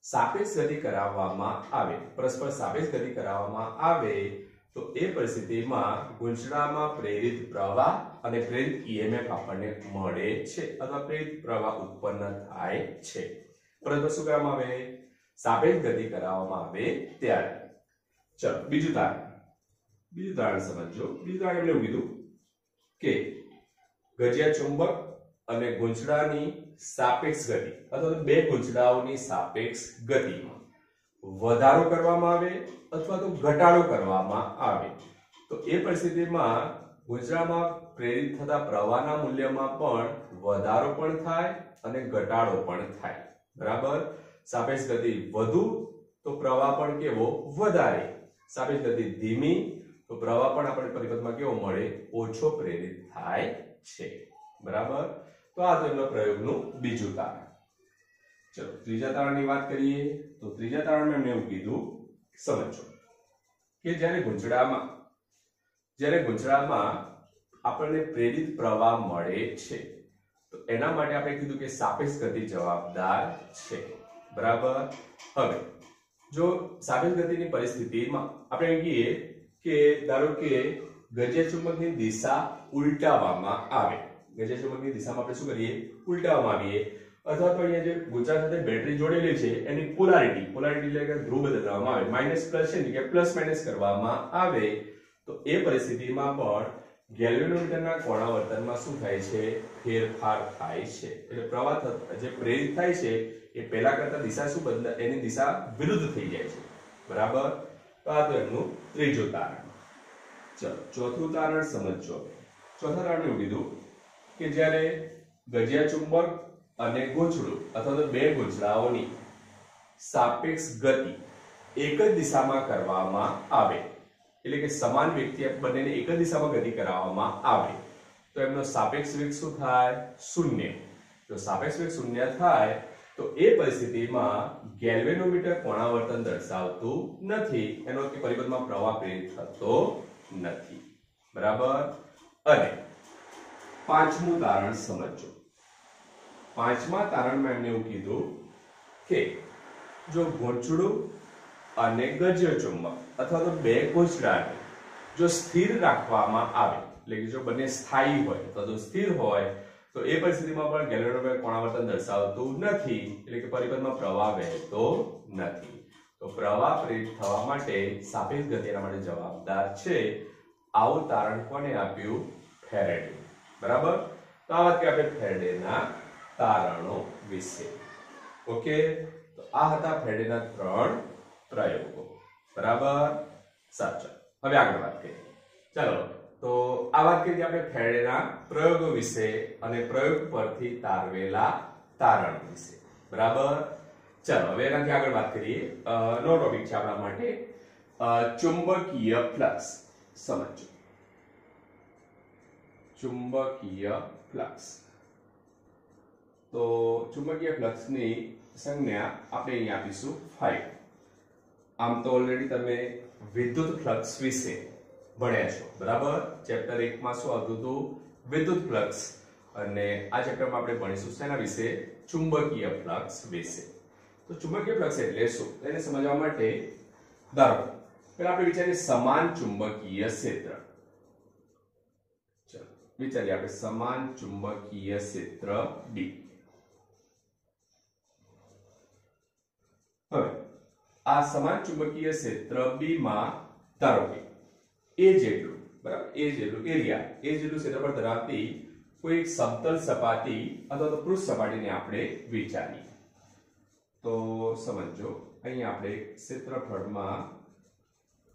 [SPEAKER 1] સાપેક્ષ ગતિ કરાવવામાં આવે, પરસ્પર સાપેક્ષ ગતિ કરાવવામાં આવે, તો એ પરિસ્થિતિમાં ગૂંચળામાં પ્રેરિત પ્રવાહ અને પ્રેરિત EMF આપણને મળે છે અથવા પ્રેરિત પ્રવાહ ઉત્પન્ન થાય છે. પરંતુ શું કરવામાં આવે? સાપેક્ષ ગતિ કરાવવામાં આવે ત્યારે. ચલો બીજું તારણ સમજો. બીજું તારણ એમને એવું કીધું કે ગજિયા ચુંબક અને ગૂંચળાની સાપેક્ષ ગતિ અથવા તો બે ગૂંચળાઓની સાપેક્ષ ગતિમાં વધારો કરવામાં આવે અથવા તો ઘટાડો કરવામાં આવે, તો એ પરિસ્થિતિમાં ગૂંચળામાં પ્રેરિત થતા પ્રવાહના મૂલ્યમાં પણ વધારો પણ થાય અને ઘટાડો પણ થાય. બરાબર, સાપેક્ષ ગતિ વધુ તો પ્રવાહ પણ કેવો? વધારે. સાપેક્ષ ગતિ ધીમી તો પ્રવાહ પણ આપણે પરિપથમાં કેવો મળે? ઓછો પ્રેરિત થાય છે. બરાબર, તો આ તો એમના પ્રયોગનું બીજું તારણ. ચલો ત્રીજા તારણની વાત કરીએ. તો ત્રીજા તારણમાં એમને એવું કીધું, સમજો કે જ્યારે ગૂંચળામાં આપણને પ્રેરિત પ્રવાહ મળે છે તો એના માટે આપણે કીધું કે સાપેક્ષ ગતિ જવાબદાર છે. બરાબર, હવે જો સાપેક્ષ ગતિની પરિસ્થિતિમાં આપણે કહીએ કે ધારો કે ગજિયા ચુંબકની દિશા ઉલટાવવામાં આવે, ગજિયા ચુંબકની દિશામાં આપણે શું કરીએ? ઉલટાવવામાં આવીએ, અથવા તો અહીંયા જે ગૂંચળા સાથે બેટરી જોડેલી છે એની પોલારિટી એટલે કે ધ્રુવ બદલવામાં આવે, માઈનસ પ્લસ છે કે પ્લસ માઈનસ કરવામાં આવે, તો એ પરિસ્થિતિમાં પણ ગેલ્વેનોમીટરના કોણાવર્તનમાં શું થાય છે? ફેરફાર થાય છે. એટલે પ્રવાહ જે પ્રેરિત થાય છે એ પહેલા કરતા દિશા શું બદલાય, એની દિશા વિરુદ્ધ થઈ જાય છે. બરાબર. તો આ તો એમનું ત્રીજું તારણ. ચલો ચોથું તારણ સમજો. ચોથા તારણ એવું કીધું કે જ્યારે ગજિયા ચુંબક અને ગૂંચળું અથવા તો બે ગૂંચળાઓની સાપેક્ષ ગતિ એક જ દિશામાં કરવામાં આવે, એટલે કે સમાન વેગથી બંનેને એક જ દિશામાં ગતિ કરાવવામાં આવે તો એમનો સાપેક્ષ વેગ શું થાય? શૂન્ય. જો સાપેક્ષ વેગ શૂન્ય થાય તો એ પરિસ્થિતિમાં ગેલ્વેનોમીટર કોણાવર્તન દર્શાવતું નથી, એનો અર્થ પરિબળમાં પ્રવાહ પ્રેરિત થતો નથી. બરાબર. અને પાંચમું તારણ સમજો. પાંચમા તારણમાં એમને એવું કીધું કે જો ગૂંચળું અને ગજ્ય ચુંબક અથવા તો બે ગૂંચળાને જો સ્થિર રાખવામાં આવે, એટલે કે જો બંને સ્થાયી હોય અથવા તો સ્થિર હોય તો એ પરિસ્થિતિમાં પણ ગેલ્વેનોમીટર કોણાવર્તન દર્શાવતું નથી, એટલે કે પરિપથમાં પ્રવાહ વહેતો નથી. તો પ્રવાહ પ્રેરિત થવા માટે સાપેક્ષ ગતિ એના માટે જવાબદાર છે. આવું તારણ કોને આપ્યું? ફેરેડે. બરાબર. તો આ વાત કે આપણે ફેરેડેના તારણો વિશે. ઓકે. તો આ હતા ફેરેડેના 3 પ્રયોગો. બરાબર. સાચો. હવે આગળ વાત કરીએ. ચાલો તો આ વાત કરીએ આપણે ફેરેડેના પ્રયોગો વિશે અને પ્રયોગ પરથી તારવેલા તારણ વિશે. બરાબર. ચાલો હવે એનાથી આગળ વાત કરીએ. નો ટોપિક છે આપણા માટે ચુંબકીય ફ્લક્સ. સમજો. ચુંબકીય ફ્લક્સ. તો ચુંબકીય ફ્લક્સની સંજ્ઞા આપણે અહીં આપીશું 5. આમ તો ઓલરેડી તમે વિદ્યુત ફ્લક્સ વિશે ભણ્યા છો. બરાબર. ચેપ્ટર 1 માં શું આવતું હતું? વિદ્યુત ફ્લક્સ. અને આ ચેપ્ટરમાં આપણે ભણીશું શેના વિશે? ચુંબકીય ફ્લક્સ વિશે. તો ચુંબકીય ફ્લક્સ એટલે શું એને સમજવા માટે ધારો પહેલા આપણે વિચારીએ સમાન ચુંબકીય ક્ષેત્ર. ચલો વિચારીએ આપણે સમાન ચુંબકીય ક્ષેત્ર D. હવે આ સમાન ચુંબકીય ક્ષેત્ર B માં ધારો કે A જેટલું, બરાબર, A જેટલું એરિયા, A જેટલું ક્ષેત્રફળ ધરાવતી કોઈ એક સમતલ સપાટી અથવા તો પૃષ્ઠ સપાટીને આપણે વિચારીએ. તો સમજો અહીં આપણે ક્ષેત્રફળમાં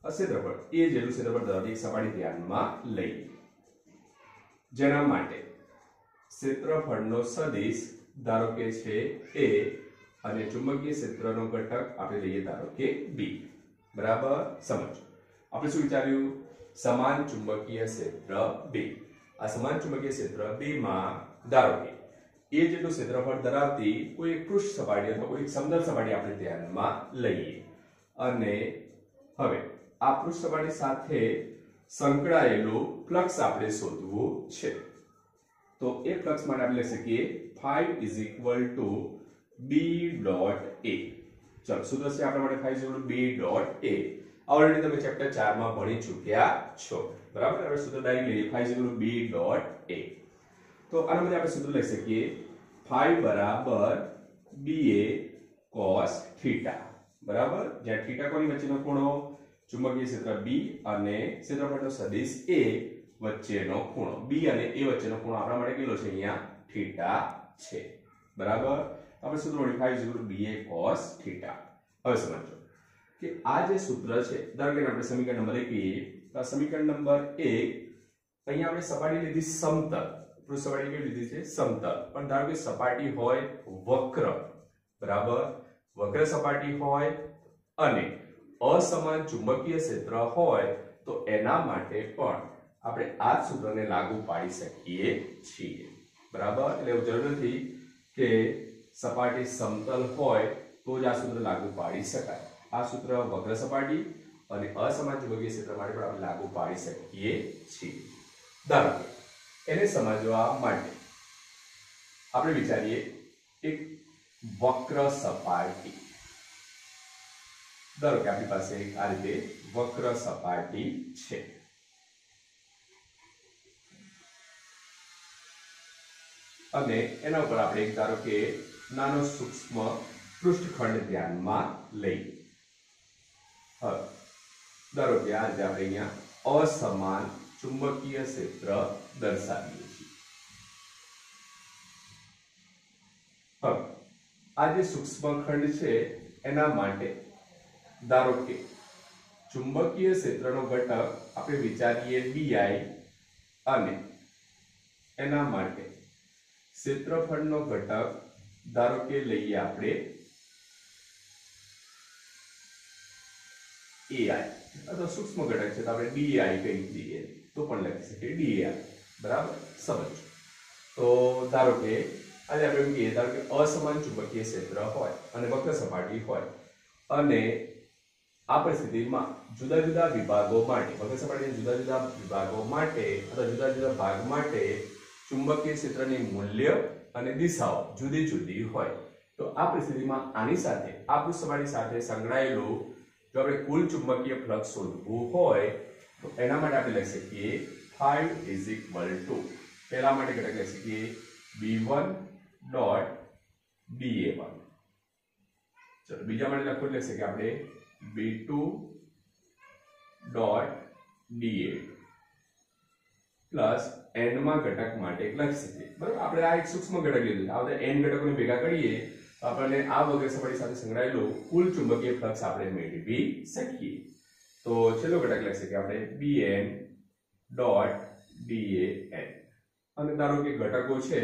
[SPEAKER 1] ક્ષેત્રફળ A જેટલું ક્ષેત્રફળ ધરાવતી એક સપાટી ધ્યાનમાં લઈએ, જેના માટે ક્ષેત્રફળનો સદિશ ધારો કે છે A અને ચુંબકીય ક્ષેત્રનો ઘટક આપણે લઈએ ધારો કે B. બરાબર. સમજો આપણે શું વિચાર્યું? સમાન ચુંબકીય ક્ષેત્ર B. આ સમાન ચુંબકીય ક્ષેત્ર B માં ધારો કે A જેટલું ક્ષેત્રફળ ધરાવતી કોઈ એક પૃષ્ઠ સપાટી અથવા કોઈ એક સમતલ સપાટી આપણે ધ્યાનમાં લઈએ અને હવે આ પૃષ્ઠ સપાટી સાથે સંકળાયેલું ફ્લક્સ આપણે શોધવું છે. તો એ ફ્લક્સ માટે આપણે લખી શકીએ phi B dot A. ચલો સૂત્ર છે આપણા માટે phi B dot A. Already તમે ચેપ્ટર 4 માં ભણી ચૂક્યા છો. બરાબર. હવે સૂત્ર ડાયરેક્ટ લઈએ phi B dot A. તો આના માટે આપણે સૂત્ર લખી શકીએ phi બરાબર BA cos theta. બરાબર. જ્યાં થીટા કોની વચ્ચેનો ખૂણો? ચુંબકીય ક્ષેત્ર B અને ક્ષેત્રફળનો સદિશ A વચ્ચેનો ખૂણો. B અને A વચ્ચેનો ખૂણો આપણા માટે કેટલો છે? અહીંયા થીટા છે. બરાબર. આપણે સૂત્ર મળ્યું BA cos theta. હવે સમજો કે આ જે સૂત્ર છે, ધારો કે આપણે સમીકરણ નંબર 1 કહીએ તો આ સમીકરણ નંબર 1 અહીંયા આપણે સપાટી લીધી સમતલ. પૃષ્ઠ સપાટી કેવી લીધી છે? સમતલ. પણ ધારો કે સપાટી હોય વક્ર. બરાબર. વક્ર સપાટી હોય અને અસમાન ચુંબકીય ક્ષેત્ર હોય તો એના માટે પણ આપણે આ સૂત્રને લાગુ પાડી શકીએ છીએ. બરાબર. એટલે એવું જરૂર નથી કે સપાટી સમતલ હોય તો જ આ સૂત્ર લાગુ પાડી શકાય. આ સૂત્ર વક્ર સપાટી અને અસમાન ચુંબકીય ક્ષેત્ર માટે પણ આપણે લાગુ પાડી શકીએ છીએ. ધારો કે એને સમજવા માટે આપણે વિચારીએ એક વક્ર સપાટી. ધારો કે આપણી પાસે આ રીતે વક્ર સપાટી છે. અને એના ઉપર આપણે એક ધારો કે નાનો સૂક્ષ્મ પૃષ્ઠખંડ ધ્યાનમાં લઈએ. હવે ધારો કે આ રીતે આપણે અહીંયા असमान चुंबकीय क्षेत्र दर्शावीए छीए। હવે આ જે સૂક્ષ્મખંડ છે એના માટે ધારો કે ચુંબકીય ક્ષેત્રનો ઘટક આપણે વિચારીએ bi અને એના માટે ક્ષેત્રફળનો ઘટક ધારો કે લઈએ આપણે ai અથવા સૂક્ષ્મ ઘટક છે તો આપણે di કહી દઈએ તો પણ લખી શકીએ di બરાબર સમજો। તો ધારો કે આજે આપણે એમ કહીએ ધારો કે અસમાન ચુંબકીય ક્ષેત્ર હોય અને વક્ર સપાટી હોય અને આ પરિસ્થિતિમાં જુદા જુદા વિભાગો માટે વક્ર સપાટીના જુદા જુદા વિભાગો માટે અથવા જુદા જુદા ભાગ માટે ચુંબકીય ક્ષેત્રની મૂલ્ય અને દિશાઓ જુદી જુદી હોય તો આ પરિસ્થિતિમાં આની સાથે આ પૃષ્ઠ સપાટી સાથે સંકળાયેલું જો આપણે કુલ ચુંબકીય ફ્લક્સ શોધવું હોય તો એના માટે આપણે લખી શકીએ 5 પહેલા માટે ઘટક લખી શકીએ b1 डॉट ba1 चलो बीजा माटे लखो એટલે છે કે આપણે b2 dot da2 plus n માં ઘટક માટે લખી શકીએ બરાબર। આપણે આ એક સૂક્ષ્મ ઘટક લીધું આ બધા n ઘટકોને ભેગા કરીએ તો આપણને આ વક્ર સપાટી સાથે સંકળાયેલું કુલ ચુંબકીય ફ્લક્સ આપણે મેળવી શકીએ। તો છેલ્લો ઘટક લખી શકીએ આપણે bn ડોટ dan અને ધારો કે ઘટકો છે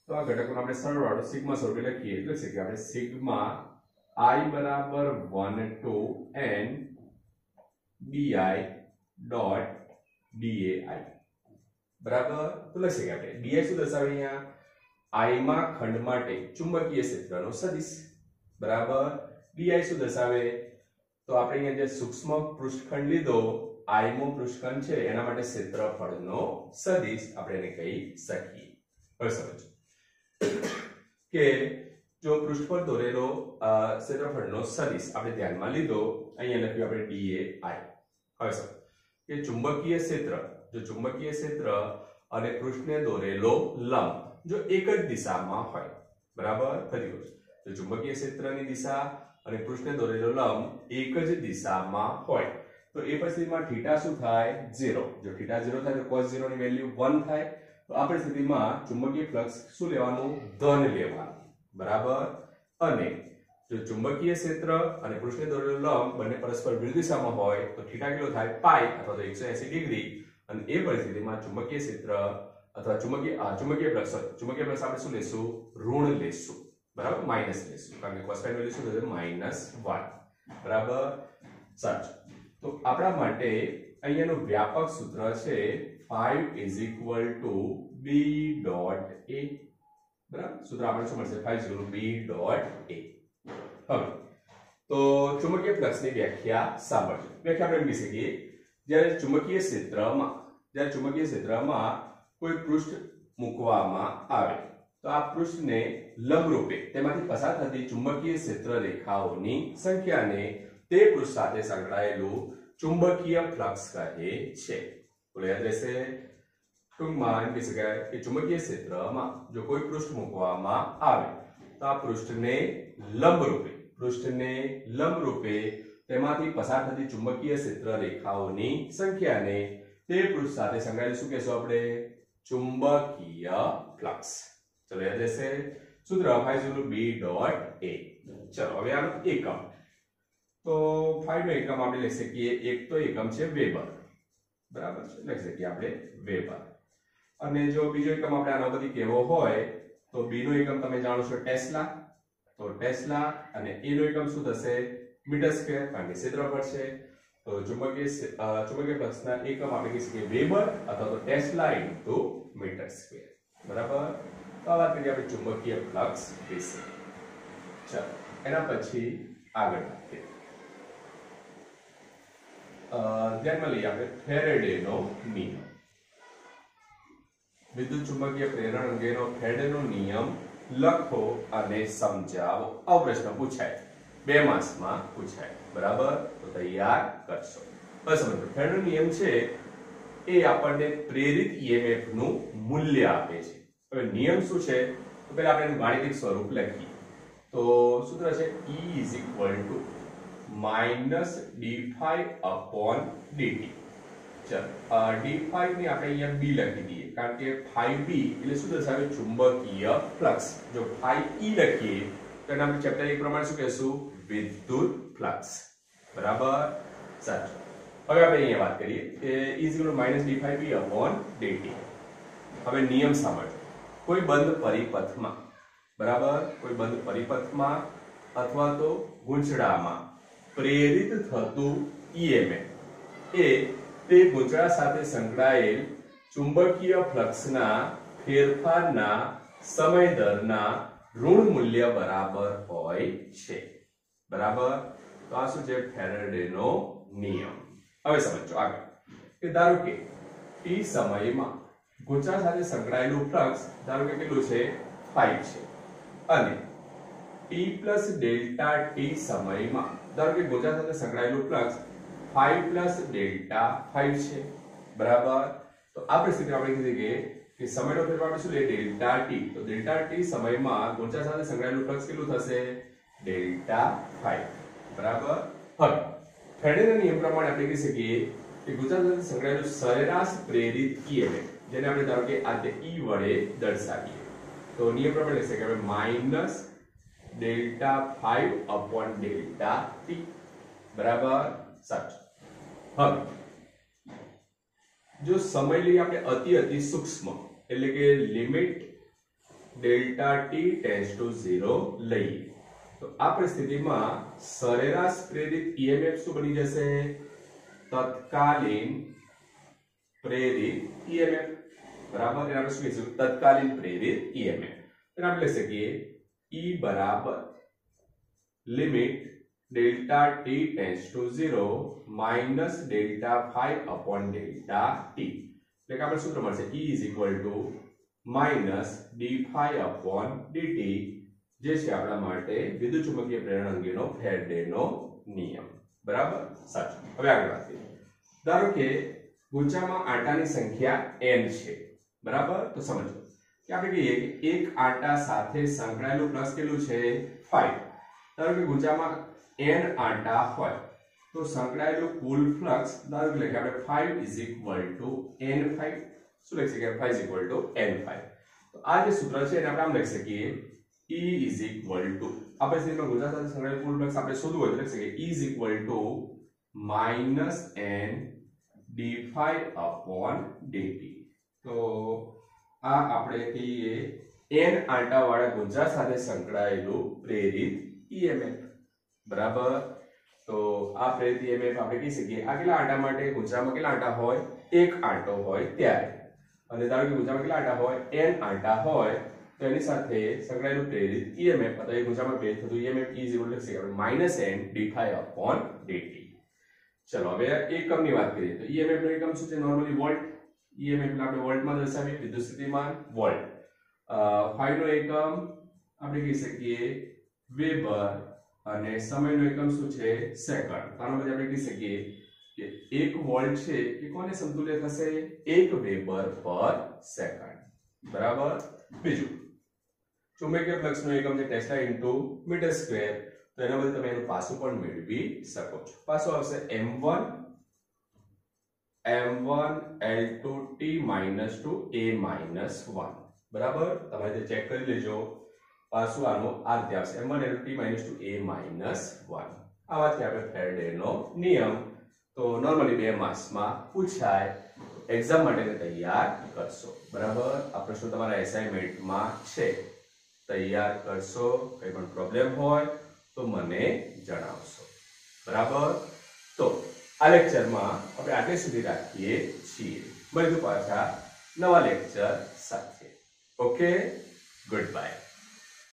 [SPEAKER 1] तो आ घटकों આપણે સરવાળો સિગ્મા સ્વરૂપે લખીએ એટલે છે કે આપણે સિગ્મા i બરાબર 1 to n bi dot dai બરાબર। તો લખી શકીએ આપણે di શું દર્શાવે અહીંયા i માં ખંડ માટે ચુંબકીય ક્ષેત્રનો સદિશ બરાબર। di શું દર્શાવે તો આપણે અહીંયા જે સૂક્ષ્મ પૃષ્ઠખંડ લીધો i મો પૃષ્ઠખંડ છે એના માટે ક્ષેત્રફળનો સદિશ આપણે એને કહી શકીએ। હવે સમજો કે જો પૃષ્ઠ પર દોરેલો ક્ષેત્રફળનો સદિશ આપણે ધ્યાનમાં લીધો અહીંયા લખ્યું આપણે dai। હવે સમજો કે ચુંબકીય ક્ષેત્ર અને પૃષ્ઠને દોરેલો લંબ જો એક જ દિશામાં હોય બરાબર। ફરી કહું જો ચુંબકીય ક્ષેત્રની દિશા અને પૃષ્ઠને દોરેલો લંબ એક જ દિશામાં હોય તો એ પરિસ્થિતિમાં θ શું થાય 0। જો θ 0 થાય તો cos 0 ની વેલ્યુ 1 થાય તો આ પરિસ્થિતિમાં ચુંબકીય ફ્લક્સ શું લેવાનું ધન લેવાનું બરાબર। અને જો ચુંબકીય ક્ષેત્ર અને પૃષ્ઠને દોરેલો લંબ બંને પરસ્પર વિરુદ્ધ દિશામાં હોય તો θ કેટલો થાય પાઈ અથવા તો 180 ડિગ્રી અને એ પરિસ્થિતિમાં ચુંબકીય ક્ષેત્ર અથવા ચુંબકીય ફ્લક્સ આપણે શું લેશું ઋણ લેશું બરાબર માઈનસ લેશું કારણ કે cos ની વેલ્યુ શું થશે -1 બરાબર સાચું। તો આપણા માટે અહીંયાનું વ્યાપક સૂત્ર છે 5 is equal to b dot a બરાબર સૂત્ર આપણને શું મળશે 5 b dot a। હવે તો ચુંબકીય ફ્લક્સની વ્યાખ્યા સાંભળજો વ્યાખ્યા આપણે કહી શકીએ જ્યારે ચુંબકીય ક્ષેત્રમાં કોઈ પૃષ્ઠ મૂકવામાં આવે તો આ પૃષ્ઠને લંબરૂપે તેમાંથી પસાર થતી ચુંબકીય ક્ષેત્ર રેખાઓની સંખ્યાને તે પૃષ્ઠ સાથે સંકળાયેલું ચુંબકીય ફ્લક્સ કહે છે। તો યાદ રહેશે ટૂંકમાં એમ કહી શકાય કે ચુંબકીય ક્ષેત્રમાં જો કોઈ પૃષ્ઠ મૂકવામાં આવે તો આ પૃષ્ઠને લંબરૂપે તેમાંથી પસાર થતી ચુંબકીય ક્ષેત્ર રેખાઓની સંખ્યાને તે પૃષ્ઠ સાથે સંકળાયેલું શું કહેશું આપણે ચુંબકીય ફ્લક્સ। ચલો યાદ રહેશે સૂત્ર 5 b dot a। ચલો હવે આનો એકમ તો 5 નો એકમ આપણે લખી શકીએ એક તો એકમ છે વેબર બરાબર છે લખી શકીએ આપણે વેબર અને જો બીજો એકમ આપણે આનો બધી કેવો હોય તો b નો એકમ તમે જાણો છો ટેસ્લા તો ટેસ્લા અને a નો એકમ શું થશે મીટર સ્ક્વેર કારણ કે ક્ષેત્રફળ છે તો ચુંબકીય ફ્લક્સના એકમ આપણે કહી શકીએ વેબર અથવા તો ટેસ્લા ઇન્ટુ મીટર સ્ક્વેર બરાબર। તો આ વાત કરીએ આપણે ચુંબકીય ફ્લક્સ વિશે। ચાલો એના પછી આગળ વધીએ ધ્યાનમાં લઈએ આપણે ફેરેડેનો નિયમ વિદ્યુત ચુંબકીય પ્રેરણ અંગેનો ફેરેડેનો નિયમ લખો અને સમજાવો આવો પ્રશ્ન પૂછાય 2 માર્ક્સમાં પૂછાય બરાબર। તો તૈયાર કરશો બસ સમજો ફેરેડેનો નિયમ છે એ આપણને પ્રેરિત EMF નું મૂલ્ય આપે છે। હવે નિયમ શું છે તો પહેલા આપણે એનું ગાણિતિક સ્વરૂપ લખીએ તો સૂત્ર છે E - -d phi upon dt ચલો d5 ને આપણે અહીંયા b લખી દઈએ કારણ કે phi b એટલે શું દર્શાવે ચુંબકીય ફ્લક્સ જો phi e લખીએ તો એના આપણે ચેપ્ટર 1 પ્રમાણે શું કહેશું વિદ્યુત ફ્લક્સ બરાબર સાચું હવે આપણે અહીંયા વાત કરીએ કે -d5b/dt હવે નિયમ સમજો કોઈ બંધ પરિપથમાં બરાબર કોઈ બંધ પરિપથમાં અથવા તો ગૂંચળામાં પ્રેરિત થતું EMF એ તે ગૂંચળા સાથે સંકળાયેલ ચુંબકીય ફ્લક્સના ફેરફારના સમય દરના ઋણ મૂલ્ય બરાબર હોય છે બરાબર તો આ શું છે ફેરાડેનો નિયમ હવે સમજો આગળ કે ધારો કે t સમયમાં ગૂંચળા સાથે સંકળાયેલું ફ્લક્સ ધારો કે કેટલું છે 5 છે અને t + ડેલ્ટા t સમયમાં ધારો કે ગૂંચળા સાથે સંકળાયેલું ફ્લક્સ 5 + ડેલ્ટા 5 છે બરાબર તો આ પરિસ્થિતિમાં આપણે કહીએ કે સમયનો ફેરફાર શું લે ડેલ્ટા t તો ડેલ્ટા t સમયમાં ગૂંચળા સાથે સંકળાયેલું ફ્લક્સ કેટલું થશે ડેલ્ટા 5 બરાબર હવે ફેરાડેના નિયમ પ્રમાણે આપણે કહી શકીએ કે ગૂંચળા સાથે સંકળાયેલું સરેરાશ પ્રેરિત EMF જેને આપણે ધારો કે આ તે E વડે દર્શાવીએ તો નિયમ પ્રમાણે લખી શકાય માઈનસ ડેલ્ટા 5 ડેલ્ટા t બરાબર સાચું હવે જો સમય લઈએ આપણે અતિ સૂક્ષ્મ એટલે કે limit delta t tends to 0 લઈએ તો આ પરિસ્થિતિમાં સરેરાશ પ્રેરિત EMF શું બની જશે તત્કાલીન પ્રેરિત EMF બરાબર એને આપણે શું કહીશું તત્કાલીન પ્રેરિત EMF એને આપણે લખી શકીએ E બરાબર limit delta t tends to 0 minus delta 5 delta t એટલે કે આપણે સૂત્ર મળશે E માઈનસ d5/dt જે છે આપણા માટે વિદ્યુતચુંબકીય પ્રેરણ અંગેનો ફેરાડેનો નિયમ બરાબર સાચું હવે આગળ વાત કરીએ ધારો કે ગૂંચામાં આંટાની સંખ્યા n છે બરાબર તો સમજો કે આપણે કહીએ કે એક આંટા સાથે સંકળાયેલું ફ્લક્સ કેટલું છે 5 ધારો કે ગૂંચામાં n આંટા હોય તો સંકળાયેલું કુલ ફ્લક્સ ધારો કે લખીએ આપણે 5 n5 શું લખી શકીએ 5 n5 તો આ જે સૂત્ર છે એને આપણે આમ લખી શકીએ E આપણે સ્થિતિમાં ગૂંચળા સાથે સંકળાયેલું કુલ ફ્લક્સ આપણે શોધવું હોય તો લખી શકીએ E n d5/dt તો આ આપણે કહીએ n આંટા વાળા ગૂંચળા સાથે સંકળાયેલું પ્રેરિત EMF બરાબર તો આ પ્રેરિત EMF આપણે કહી શકીએ આ કેટલા આંટા માટે ગૂંચળામાં કેટલા આંટા હોય એક આંટો હોય ત્યારે અને ધારો કે ગૂંચળામાં કેટલા આંટા હોય n આંટા હોય તો એની સાથે સંકળાયેલું પ્રેરિત EMF અથવા એ ગૂંચળામાં પ્રેરિત થતું EMF E n d5/dt ચલો હવે એકમની વાત કરીએ તો EMF નો એકમ શું છે નોર્મલી વોલ્ટ EMF ને આપણે વોલ્ટમાં દર્શાવીએ વિદ્યુત સ્થિતિમાન વોલ્ટ phi નો એકમ આપણે કહી શકીએ વેબર અને સમયનો એકમ શું છે સેકન્ડ આનો બદલે આપણે કહી શકીએ કે 1 વોલ્ટ છે એ કોને સમતુલ્ય થશે 1 વેબર પર સેકન્ડ બરાબર બીજું ચુંબકીય ફ્લક્સનો એકમ છે ટેસ્લા ઇન્ટુ મીટર સ્ક્વેર તો એના બદલે તમે એનું પાસું પણ મેળવી શકો છો પાસું આવશે m1 L2 t - 2 a - 1 બરાબર તમે તે ચેક કરી લેજો પાસું આનો આ રીતે આવશે m1 L2 t - 2 a - 1 આ વાત છે આપણે ફેરાડેનો નિયમ તો નોર્મલી 2 માર્ક્સમાં પૂછાય એક્ઝામ માટે તૈયાર કરશો બરાબર આ પ્રશ્નો તમારા એસાઇનમેન્ટમાં છે તૈયાર કરશો કંઈ પણ પ્રોબ્લેમ હોય તો મને જણાવશો બરાબર તો આ લેક્ચરમાં આપણે આટલે સુધી રાખીએ છીએ મળીશું પાછા નવા લેક્ચર સાથે ઓકે ગુડ બાય